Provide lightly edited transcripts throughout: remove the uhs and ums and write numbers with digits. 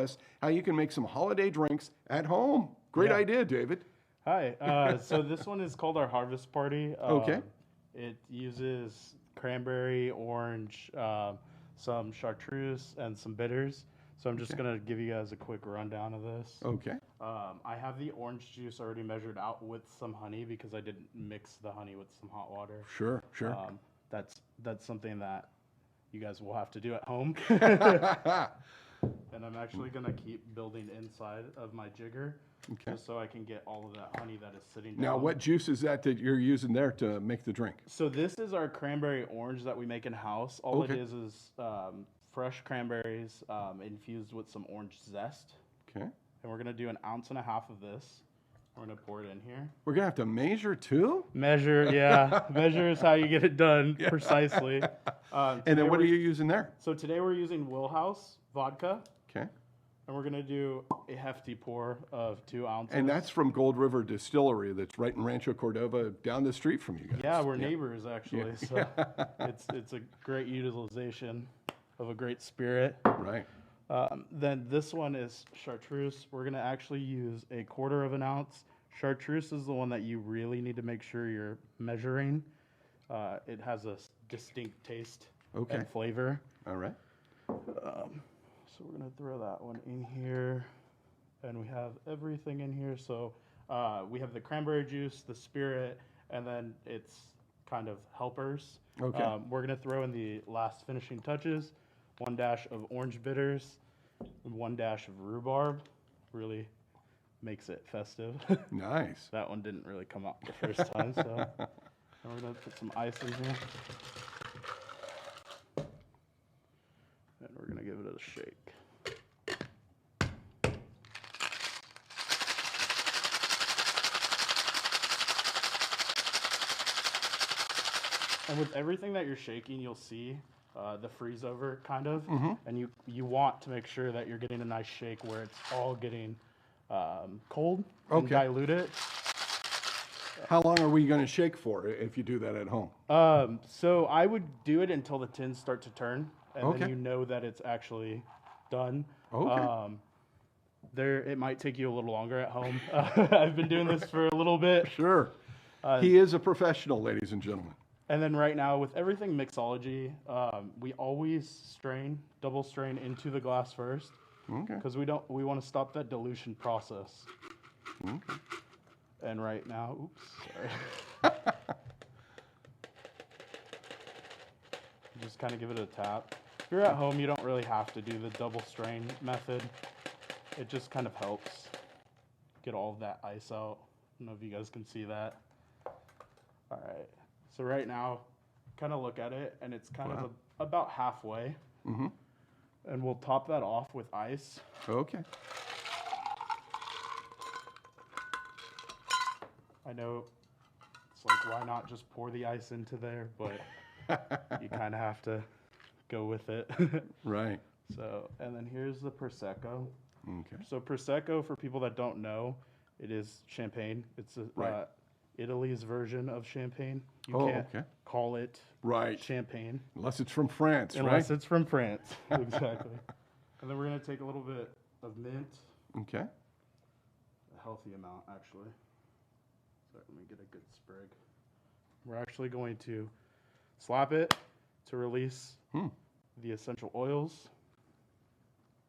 us how you can make some holiday drinks at home. Great idea, David. Hi. So this one is called our Harvest Party. Okay. It uses cranberry, orange, some chartreuse, and some bitters. So I'm just gonna give you guys a quick rundown of this. Okay. I have the orange juice already measured out with some honey because I didn't mix the honey with some hot water. Sure. That's something that you guys will have to do at home. And I'm actually gonna keep building inside of my jigger, just so I can get all of that honey that is sitting down. Now, what juice is that you're using there to make the drink? So this is our cranberry orange that we make in house. All it is fresh cranberries infused with some orange zest. Okay. And we're gonna do 1.5 ounces of this. We're gonna pour it in here. We're gonna have to measure too. Measure, yeah. Measure is how you get it done precisely. And then what are you using there? So today we're using Wheelhouse vodka. Okay. And we're gonna do a hefty pour of 2 ounces. And that's from Gold River Distillery, that's right in Rancho Cordova, down the street from you guys. Yeah, we're neighbors actually. So it's a great utilization of a great spirit. Right. Then this one is chartreuse. We're gonna actually use 1/4 ounce. Chartreuse is the one that you really need to make sure you're measuring. It has a distinct taste and flavor. All right. So we're gonna throw that one in here, and we have everything in here. So we have the cranberry juice, the spirit, and then it's kind of helpers. Okay. We're gonna throw in the last finishing touches, 1 dash of orange bitters, and 1 dash of rhubarb. Really makes it festive. Nice. That one didn't really come out the first time, so and we're gonna put some ice in here. And we're gonna give it a shake. And with everything that you're shaking, you'll see the freeze over kind of, and you want to make sure that you're getting a nice shake where it's all getting cold and dilute it. How long are we going to shake for if you do that at home? So I would do it until the tins start to turn, and then you know that it's actually done. It might take you a little longer at home. I've been doing this for a little bit. Sure. He is a professional, ladies and gentlemen. And then right now, with everything mixology, we always double strain into the glass first, because we want to stop that dilution process. And right now, oops, sorry. Just kind of give it a tap. If you're at home, you don't really have to do the double strain method. It just kind of helps get all of that ice out. I don't know if you guys can see that. All right. So right now, kind of look at it, and it's kind of about halfway. And we'll top that off with ice. Okay. I know it's like, why not just pour the ice into there? But you kind of have to go with it. Right. So, and then here's the Prosecco. Okay. So Prosecco, for people that don't know, it is champagne. It's Italy's version of champagne. You can't call it champagne. Unless it's from France, Unless it's from France. Exactly. And then we're going to take a little bit of mint. Okay. A healthy amount, actually. So let me get a good sprig. We're actually going to slap it to release the essential oils.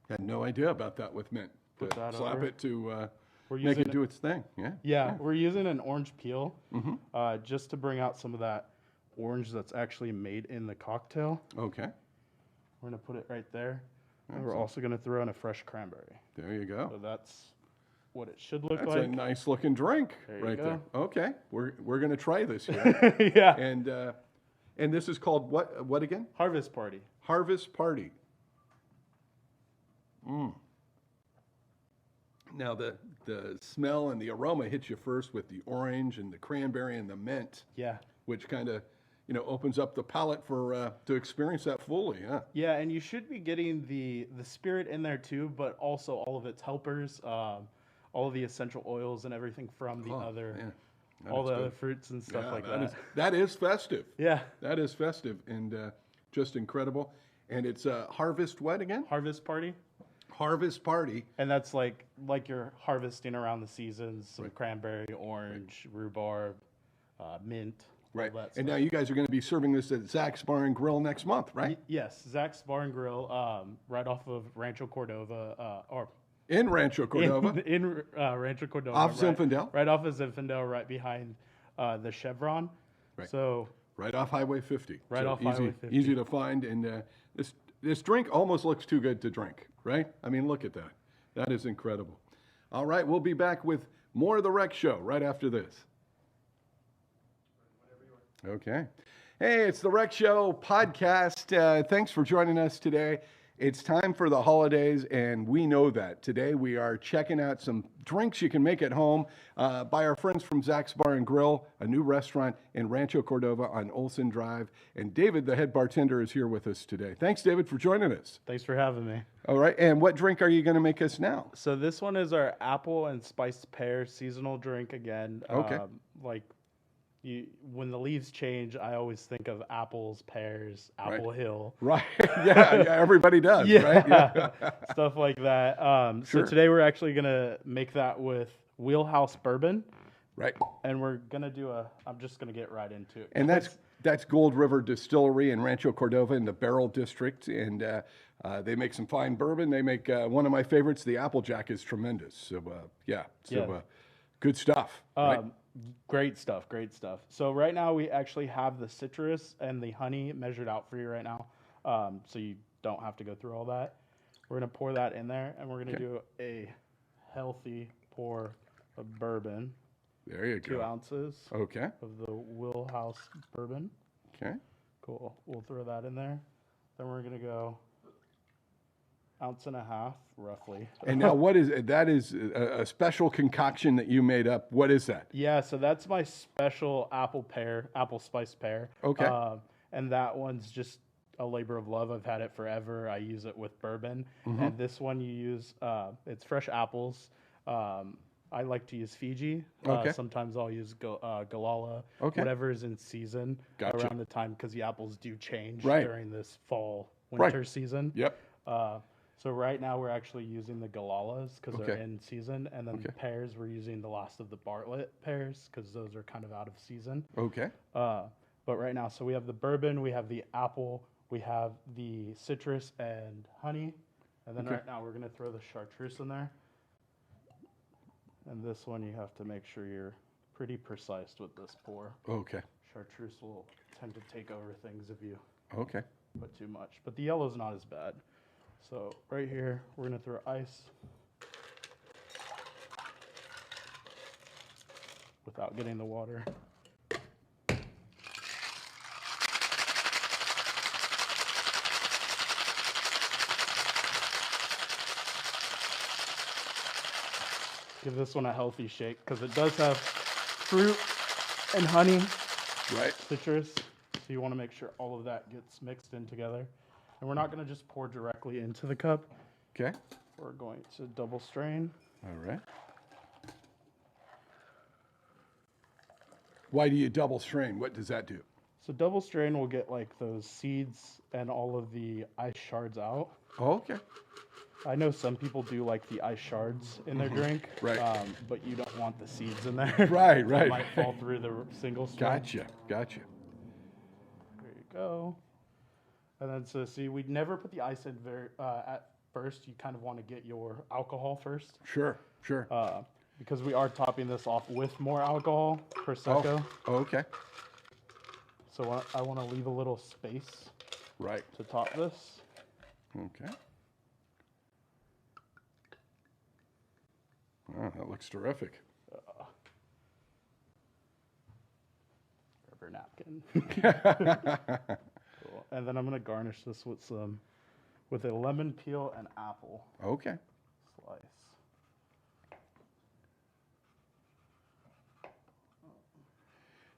Had no idea about that with mint. Put that slap over. It to We're make using it do its thing. Yeah, we're using an orange peel just to bring out some of that orange that's actually made in the cocktail. Okay. We're going to put it right there. And we're also going to throw in a fresh cranberry. There you go. So that's what it should look That's like. a nice looking drink right there. Okay. We're going to try this here. Yeah. And this is called what again? Harvest Party. Harvest Party. Now the smell and the aroma hits you first with the orange and the cranberry and the mint. Yeah. Which kind of, opens up the palate for to experience that fully. Yeah. Yeah, and you should be getting the spirit in there too, but also all of its helpers, all of the essential oils and everything from the other fruits and stuff like that. That is festive. Yeah. That is festive and just incredible. And it's Harvest what again? Harvest Party. Harvest party. And that's like you're harvesting around the seasons, some cranberry, orange, rhubarb, mint. Right. All that And stuff. now you guys are going to be serving this at Zach's Bar and Grill next month, right? Yes, Zach's Bar and Grill, right off of Rancho Cordova, or In Rancho Cordova. in Rancho Cordova, Off right, Zinfandel. right off of Zinfandel, right behind the Chevron. Right. So Right off Highway 50. Right So off easy, Highway 50. Easy to find. And this drink almost looks too good to drink, right? I mean, look at that. That is incredible. All right, we'll be back with more of The Rec Show right after this. Okay. Hey, it's The Rec Show podcast. Thanks for joining us today. It's time for the holidays, and we know that. Today we are checking out some drinks you can make at home by our friends from Zach's Bar and Grill, a new restaurant in Rancho Cordova on Olson Drive. And David, the head bartender, is here with us today. Thanks, David, for joining us. thanks for having me. All right, and what drink are you going to make us now? So this one is our apple and spiced pear seasonal drink again. Okay. When the leaves change, I always think of apples, pears, Apple Hill. Right. Yeah, everybody does, right? Yeah, stuff like that. Sure. So today we're actually gonna make that with Wheelhouse Bourbon, Right. and we're gonna do I'm just gonna get right into it. And that's Gold River Distillery in Rancho Cordova in the Beryl District, and they make some fine bourbon. They make one of my favorites. The Applejack is tremendous. So good stuff. Right? Great stuff, great stuff. So right now we actually have the citrus and the honey measured out for you right now, so you don't have to go through all that. We're gonna pour that in there, and we're gonna do a healthy pour of bourbon. There you go. 2 ounces Okay. of the Wheelhouse Bourbon. Okay. Cool. We'll throw that in there. Then we're gonna go 1.5 ounces, roughly. And now what is that? Is a special concoction that you made up? What is that? Yeah, so that's my special apple spiced pear. Okay. And that one's just a labor of love. I've had it forever. I use it with bourbon. And this one you use, it's fresh apples. I like to use Fiji. Okay. Sometimes I'll use Galala, Okay. whatever is in season Gotcha. around the time, because the apples do change Right. during this fall, winter season. Yep. So right now we're actually using the Galalas because they're Okay. in season, and then the pears we're using the last of the Bartlett pears because those are kind of out of season. Okay. But right now, so we have the bourbon, we have the apple, we have the citrus and honey, and then right now we're gonna throw the chartreuse in there. And this one you have to make sure you're pretty precise with this pour. Okay. Chartreuse will tend to take over things if you Okay. put too much, but the yellow's not as bad. So right here, we're gonna throw ice without getting the water. Give this one a healthy shake because it does have fruit and honey, Right. citrus. So you want to make sure all of that gets mixed in together. And we're not going to just pour directly into the cup. Okay. We're going to double strain. All right. Why do you double strain? What does that do? So double strain will get like those seeds and all of the ice shards out. Oh, okay. I know some people do like the ice shards in their drink, Right. But you don't want the seeds in there. Right, They right. might fall through the single strain. Gotcha. There you go. And then so see, we never put the ice in at first. You kind of want to get your alcohol first, Sure. because we are topping this off with more alcohol, prosecco. Oh, okay. So I want to leave a little space Right. to top this. Okay. Oh, that looks terrific. Rubber napkin. Cool. And then I'm gonna garnish this with a lemon peel and apple Okay. slice.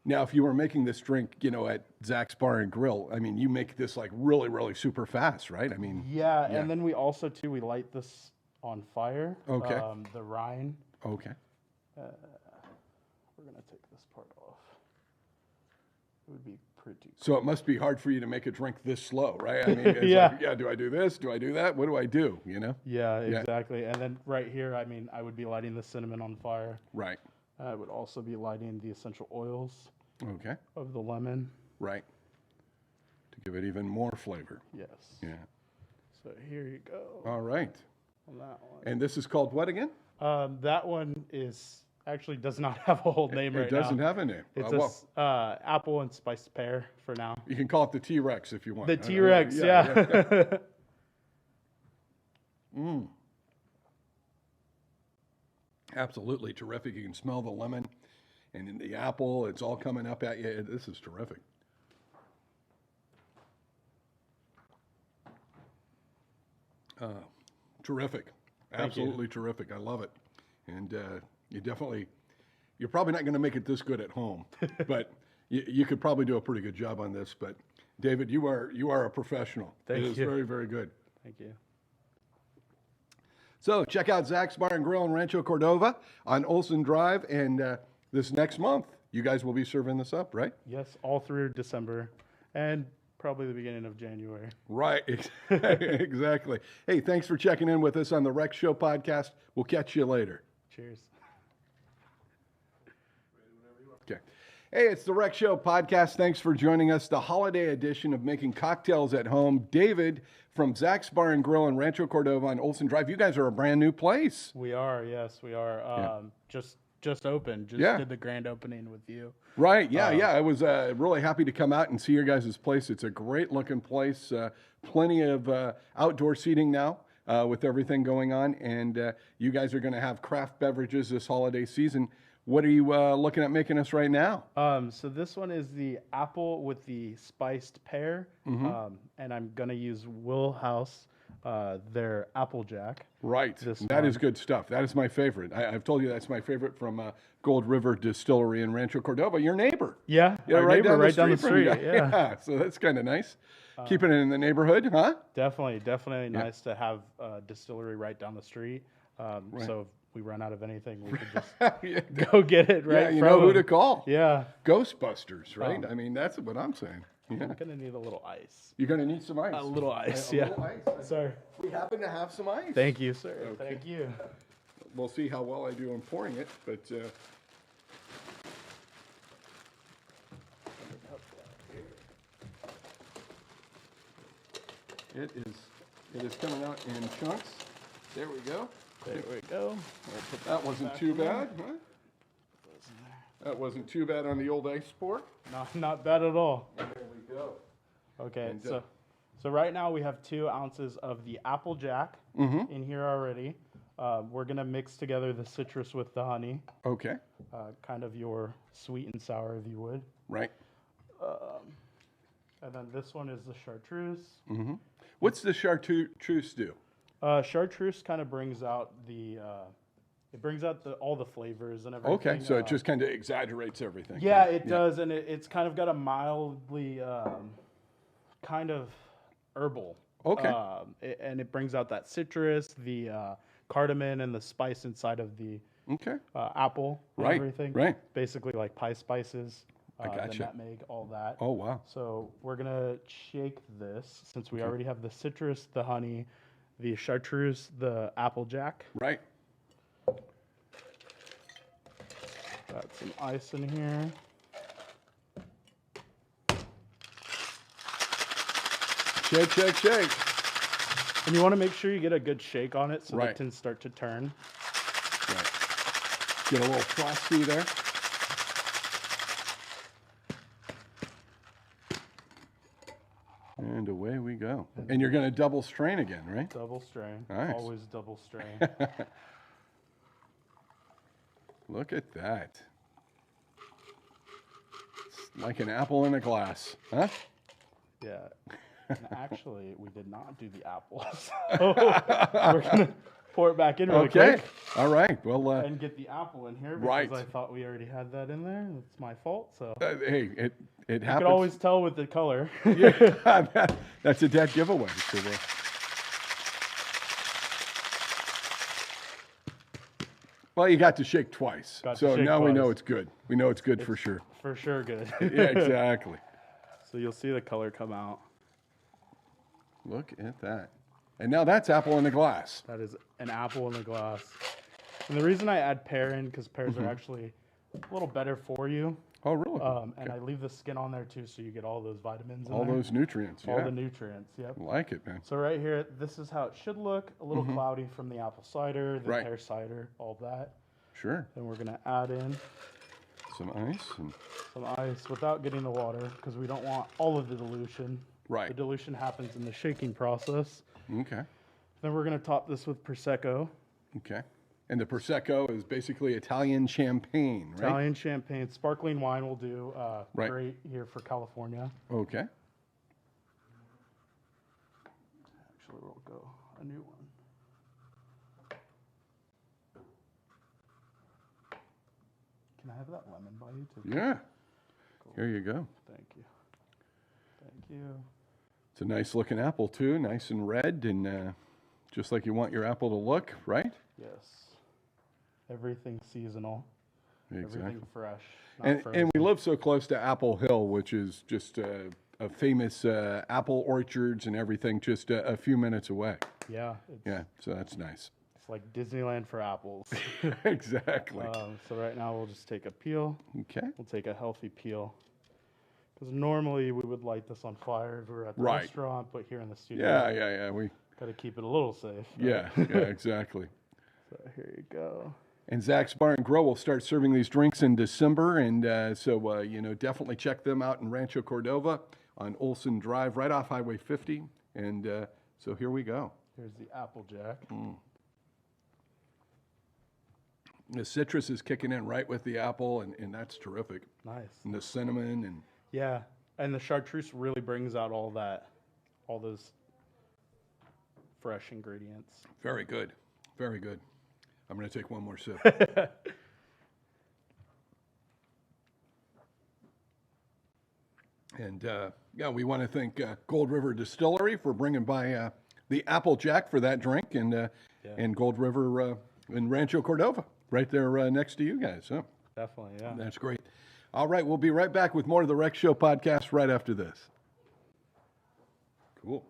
Now, if you were making this drink, at Zach's Bar and Grill, I mean, you make this like really, really super fast, right? I mean, Yeah, and then we also we light this on fire. Okay. The rind. okay. We're gonna take this part off. it would be pretty. So it must be hard for you to make a drink this slow, right? I mean, it's Yeah. like, yeah, do I do this? Do I do that? What do I do? Yeah, exactly. And then right here, I mean, I would be lighting the cinnamon on fire. Right. I would also be lighting the essential oils Okay. of the lemon. Right. To give it even more flavor. Yes. Yeah. So here you go All right. on that one. And this is called what again? That one is actually does not have a whole name right now. It doesn't have a name. It's apple and spiced pear for now. You can call it the T-Rex if you want. The T-Rex, yeah. Absolutely terrific. You can smell the lemon and in the apple. It's all coming up at you. This is terrific. Terrific. Absolutely terrific. I love it. And you're probably not going to make it this good at home, but you could probably do a pretty good job on this. But David, you are a professional. Thank It is you. very, very good. Thank you. So check out Zach's Bar and Grill in Rancho Cordova on Olson Drive. And this next month, you guys will be serving this up, right? Yes, all through December and probably the beginning of January. Right. Exactly. Hey, thanks for checking in with us on the Rec Show podcast. We'll catch you later. Cheers. Okay. Hey, it's the Rec Show podcast. Thanks for joining us. The holiday edition of Making Cocktails at Home. David from Zach's Bar and Grill in Rancho Cordova on Olson Drive. You guys are a brand new place. We are, yes, we are. Just opened. Just Yeah. did the grand opening with you. Right. Yeah. I was really happy to come out and see your guys' place. It's a great looking place. Plenty of outdoor seating now with everything going on. And you guys are going to have craft beverages this holiday season. What are you looking at making us right now? So this one is the apple with the spiced pear, and I'm gonna use Will House, their Applejack. Right. This That is one. good stuff. That is my favorite. I've told you that's my favorite from Gold River Distillery in Rancho Cordova, your neighbor. Yeah, Yeah, our right neighbor down right down the from you. street. Yeah, So that's kind of nice. Keeping it in the neighborhood, huh? definitely nice to have a distillery right down the street. So if we run out of anything, we could just Yeah, go get it right. you from know who to them. call. Yeah, Ghostbusters, right? I mean, that's what I'm saying. Yeah. I'm gonna need a little ice. You're going to need some ice. A little ice, A yeah. little ice. Sorry. We happen to have some ice. Thank you, sir. Okay. Thank you. We'll see how well I do in pouring it, but it is coming out in chunks. There we go. There we go. We'll put That wasn't back too in there. bad, huh? That wasn't too bad on the old ice pour. Not bad at all. There we go. Okay, And, so right now we have 2 ounces of the Applejack in here already. We're gonna mix together the citrus with the honey, Okay, kind of your sweet and sour, if you would. right. And then this one is the chartreuse. What's the chartreuse do? Chartreuse kind of brings out all the flavors and everything. Okay, so it just kind of exaggerates everything. Yeah, it does, and it's kind of got a mildly kind of herbal. Okay. And it brings out that citrus, the cardamom, and the spice inside of the Okay, apple and Right, everything. right. Basically like pie spices, gotcha. the nutmeg, all that. oh wow. So we're gonna shake this since we already have the citrus, the honey, the chartreuse, the Applejack. Right. Got some ice in here. Shake, shake, shake. And you want to make sure you get a good shake on it so Right. the tins start to turn. Right. Get a little frosty there. And away we go. And you're going to double strain again, right? Double strain. Nice. Always double strain. Look at that. It's like an apple in a glass, huh? Yeah. And actually, we did not do the apples. So we're going to pour it back in really Okay. quick All right. Well, and get the apple in here because Right. I thought we already had that in there. It's my fault. So hey, it you happens. can always tell with the color. Yeah, that's a dead giveaway. So Well, you got to shake twice. Got to So shake now we know twice. it's good. We know it's good for sure. For sure good. Yeah, exactly. So you'll see the color come out. Look at that. And now that's apple in the glass. That is an apple in the glass. And the reason I add pear in, because pears Mm-hmm. are actually a little better for you. Oh, really? And I leave the skin on there too, so you get all those vitamins in All there. those nutrients. All Yeah. the nutrients, yep. Like it, man. So right here, this is how it should look. A little cloudy from the apple cider, the Right. pear cider, all that. Sure. Then we're gonna add in Some ice and some ice without getting the water, because we don't want all of the dilution. right. The dilution happens in the shaking process. Okay. Then we're gonna top this with Prosecco. Okay. And the Prosecco is basically Italian champagne, right? Italian champagne, sparkling wine will do Right. great here for California. Okay. Actually, we'll go a new one. Can I have that lemon by you too? Yeah. Here you go. Thank you. Thank you. It's a nice looking apple too, nice and red, and just like you want your apple to look, right? Yes. Everything seasonal. Exactly. Everything fresh. Not And frozen. we live so close to Apple Hill, which is just a famous apple orchards and everything, just a few minutes away. Yeah. Yeah, so that's nice. It's like Disneyland for apples. Exactly. So right now we'll just take a peel. Okay. We'll take a healthy peel. Because normally we would light this on fire if we were at the Right. restaurant, but here in the studio, Yeah. We. got to keep it a little safe. Yeah. Exactly. So here you go. And Zach's Bar and Grill will start serving these drinks in December, and so definitely check them out in Rancho Cordova on Olson Drive, right off Highway 50. And so here we go. Here's the Applejack. The citrus is kicking in right with the apple, and that's terrific. Nice. And the cinnamon, and Yeah, and the chartreuse really brings out all those fresh ingredients. very good. Very good. I'm going to take one more sip. And we want to thank Gold River Distillery for bringing by the Applejack for that drink, and Gold River in Rancho Cordova, right there next to you guys. So Definitely, yeah. that's great. All right, we'll be right back with more of the Rec Show podcast right after this. Cool.